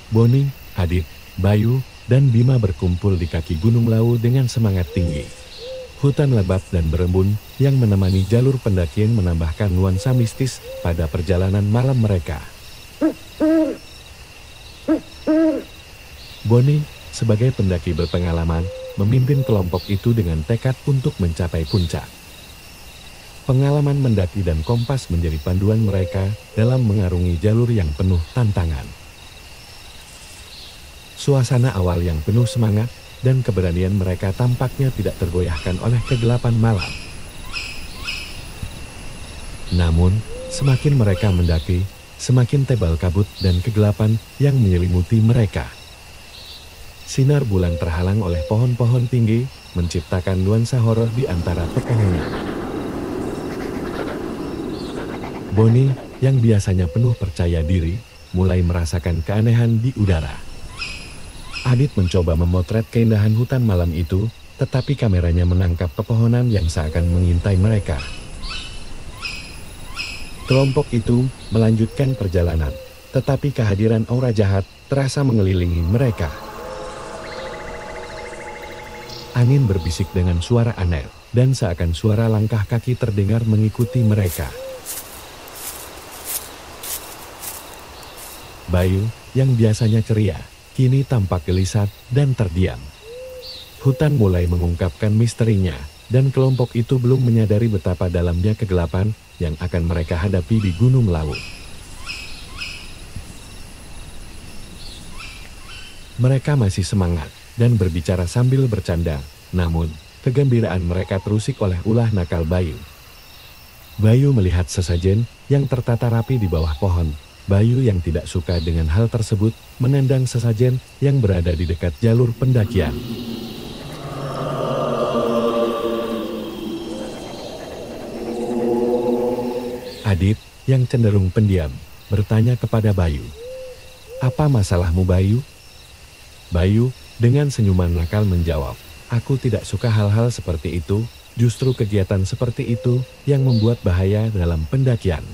Boni, Adit, Bayu, dan Bima berkumpul di kaki Gunung Lawu dengan semangat tinggi. Hutan lebat dan berembun yang menemani jalur pendakian menambahkan nuansa mistis pada perjalanan malam mereka. Boni, sebagai pendaki berpengalaman, memimpin kelompok itu dengan tekad untuk mencapai puncak. Pengalaman mendaki dan kompas menjadi panduan mereka dalam mengarungi jalur yang penuh tantangan. Suasana awal yang penuh semangat dan keberanian mereka tampaknya tidak tergoyahkan oleh kegelapan malam. Namun, semakin mereka mendaki, semakin tebal kabut dan kegelapan yang menyelimuti mereka. Sinar bulan terhalang oleh pohon-pohon tinggi, menciptakan nuansa horor di antara pepohonan. Boni, yang biasanya penuh percaya diri, mulai merasakan keanehan di udara. Adit mencoba memotret keindahan hutan malam itu, tetapi kameranya menangkap pepohonan yang seakan mengintai mereka. Kelompok itu melanjutkan perjalanan, tetapi kehadiran aura jahat terasa mengelilingi mereka. Angin berbisik dengan suara aneh, dan seakan suara langkah kaki terdengar mengikuti mereka. Bayu, yang biasanya ceria, kini tampak gelisah dan terdiam. Hutan mulai mengungkapkan misterinya, dan kelompok itu belum menyadari betapa dalamnya kegelapan yang akan mereka hadapi di Gunung Lawu. Mereka masih semangat dan berbicara sambil bercanda, namun kegembiraan mereka terusik oleh ulah nakal Bayu. Bayu melihat sesajen yang tertata rapi di bawah pohon. Bayu yang tidak suka dengan hal tersebut menendang sesajen yang berada di dekat jalur pendakian. Adit, yang cenderung pendiam, bertanya kepada Bayu. "Apa masalahmu, Bayu?" Bayu, dengan senyuman nakal menjawab, "Aku tidak suka hal-hal seperti itu, justru kegiatan seperti itu yang membuat bahaya dalam pendakian."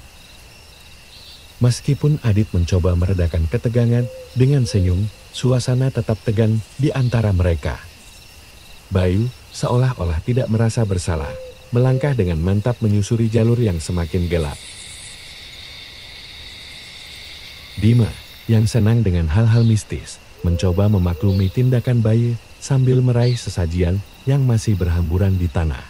Meskipun Adit mencoba meredakan ketegangan dengan senyum, suasana tetap tegang di antara mereka. Bayu, seolah-olah tidak merasa bersalah, melangkah dengan mantap menyusuri jalur yang semakin gelap. Bima, yang senang dengan hal-hal mistis, mencoba memaklumi tindakan Bayu sambil meraih sesajian yang masih berhamburan di tanah.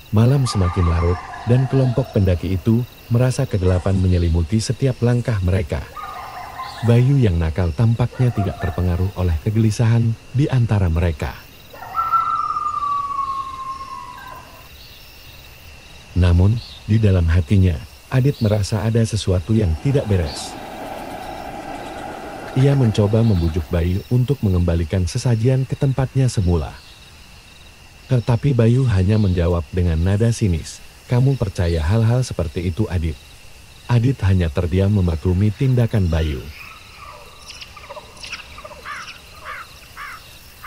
Malam semakin larut, dan kelompok pendaki itu merasa kegelapan menyelimuti setiap langkah mereka. Bayu yang nakal tampaknya tidak terpengaruh oleh kegelisahan di antara mereka. Namun, di dalam hatinya, Adit merasa ada sesuatu yang tidak beres. Ia mencoba membujuk Bayu untuk mengembalikan sesajian ke tempatnya semula. Tetapi Bayu hanya menjawab dengan nada sinis, "Kamu percaya hal-hal seperti itu, Adit?" Adit hanya terdiam memaklumi tindakan Bayu.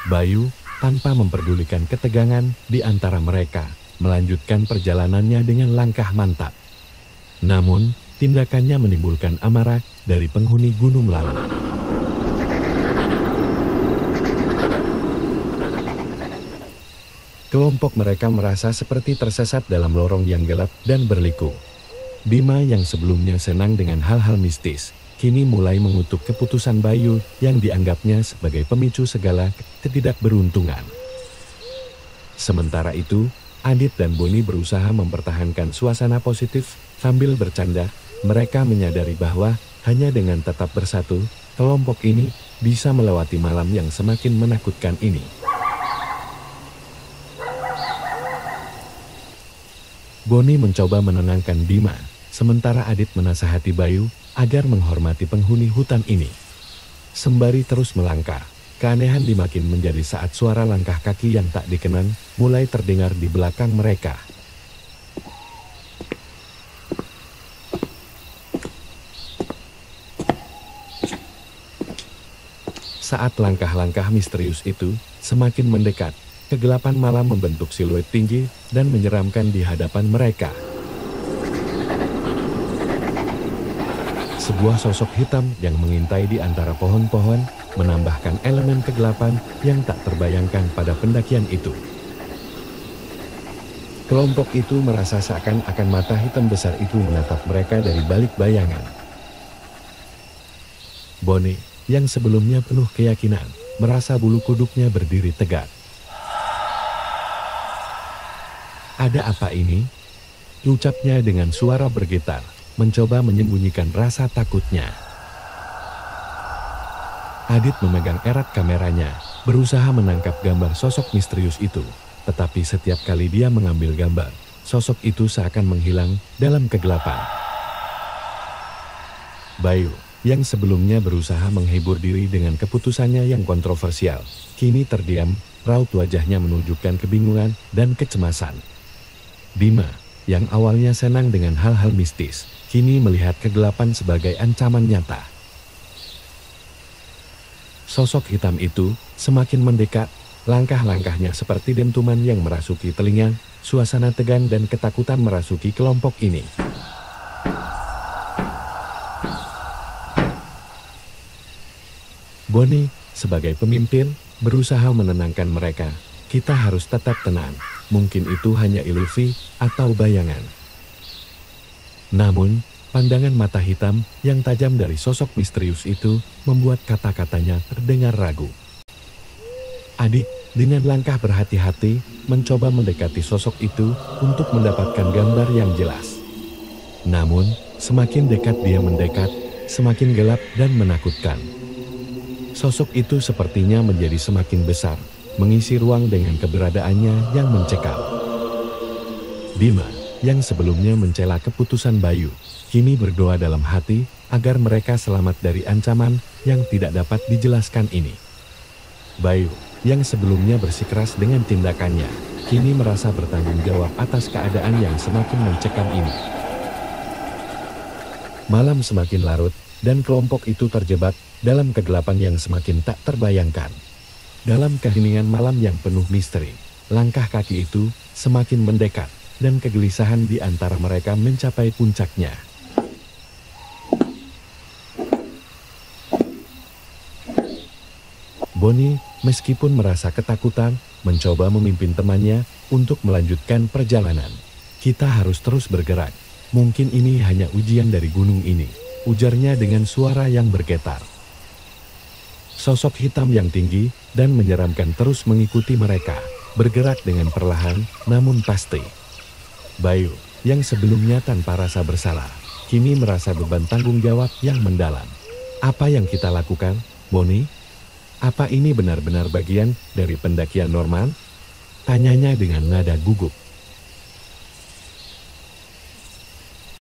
Bayu, tanpa memperdulikan ketegangan di antara mereka, melanjutkan perjalanannya dengan langkah mantap. Namun, tindakannya menimbulkan amarah dari penghuni Gunung Lawu. Kelompok mereka merasa seperti tersesat dalam lorong yang gelap dan berliku. Bima yang sebelumnya senang dengan hal-hal mistis, kini mulai mengutuk keputusan Bayu yang dianggapnya sebagai pemicu segala ketidakberuntungan. Sementara itu, Adit dan Boni berusaha mempertahankan suasana positif sambil bercanda. Mereka menyadari bahwa hanya dengan tetap bersatu, kelompok ini bisa melewati malam yang semakin menakutkan ini. Boni mencoba menenangkan Bima, sementara Adit menasihati Bayu agar menghormati penghuni hutan ini. Sembari terus melangkah, keanehan dimakin menjadi saat suara langkah kaki yang tak dikenal mulai terdengar di belakang mereka. Saat langkah-langkah misterius itu semakin mendekat, kegelapan malam membentuk siluet tinggi dan menyeramkan di hadapan mereka. Sebuah sosok hitam yang mengintai di antara pohon-pohon menambahkan elemen kegelapan yang tak terbayangkan pada pendakian itu. Kelompok itu merasa seakan-akan mata hitam besar itu menatap mereka dari balik bayangan. Bonnie, yang sebelumnya penuh keyakinan, merasa bulu kuduknya berdiri tegak. "Ada apa ini?" ucapnya dengan suara bergetar, mencoba menyembunyikan rasa takutnya. Adit memegang erat kameranya, berusaha menangkap gambar sosok misterius itu. Tetapi setiap kali dia mengambil gambar, sosok itu seakan menghilang dalam kegelapan. Bayu, yang sebelumnya berusaha menghibur diri dengan keputusannya yang kontroversial, kini terdiam, raut wajahnya menunjukkan kebingungan dan kecemasan. Bima, yang awalnya senang dengan hal-hal mistis, kini melihat kegelapan sebagai ancaman nyata. Sosok hitam itu semakin mendekat. Langkah-langkahnya seperti dentuman yang merasuki telinga, suasana tegang dan ketakutan merasuki kelompok ini. Bonnie, sebagai pemimpin, berusaha menenangkan mereka. "Kita harus tetap tenang, mungkin itu hanya ilusi atau bayangan." Namun, pandangan mata hitam yang tajam dari sosok misterius itu membuat kata-katanya terdengar ragu. Adik, dengan langkah berhati-hati, mencoba mendekati sosok itu untuk mendapatkan gambar yang jelas. Namun, semakin dekat dia mendekat, semakin gelap dan menakutkan. Sosok itu sepertinya menjadi semakin besar, mengisi ruang dengan keberadaannya yang mencekam. Bima, yang sebelumnya mencela keputusan Bayu, kini berdoa dalam hati agar mereka selamat dari ancaman yang tidak dapat dijelaskan ini. Bayu, yang sebelumnya bersikeras dengan tindakannya, kini merasa bertanggung jawab atas keadaan yang semakin mencekam ini. Malam semakin larut, dan kelompok itu terjebak dalam kegelapan yang semakin tak terbayangkan. Dalam keheningan malam yang penuh misteri, langkah kaki itu semakin mendekat, dan kegelisahan di antara mereka mencapai puncaknya. Bonnie, meskipun merasa ketakutan, mencoba memimpin temannya untuk melanjutkan perjalanan. "Kita harus terus bergerak. Mungkin ini hanya ujian dari gunung ini," ujarnya dengan suara yang bergetar. Sosok hitam yang tinggi dan menyeramkan terus mengikuti mereka, bergerak dengan perlahan namun pasti. Bayu, yang sebelumnya tanpa rasa bersalah, kini merasa beban tanggung jawab yang mendalam. "Apa yang kita lakukan, Bonnie? Apa ini benar-benar bagian dari pendakian Norman?" tanyanya dengan nada gugup.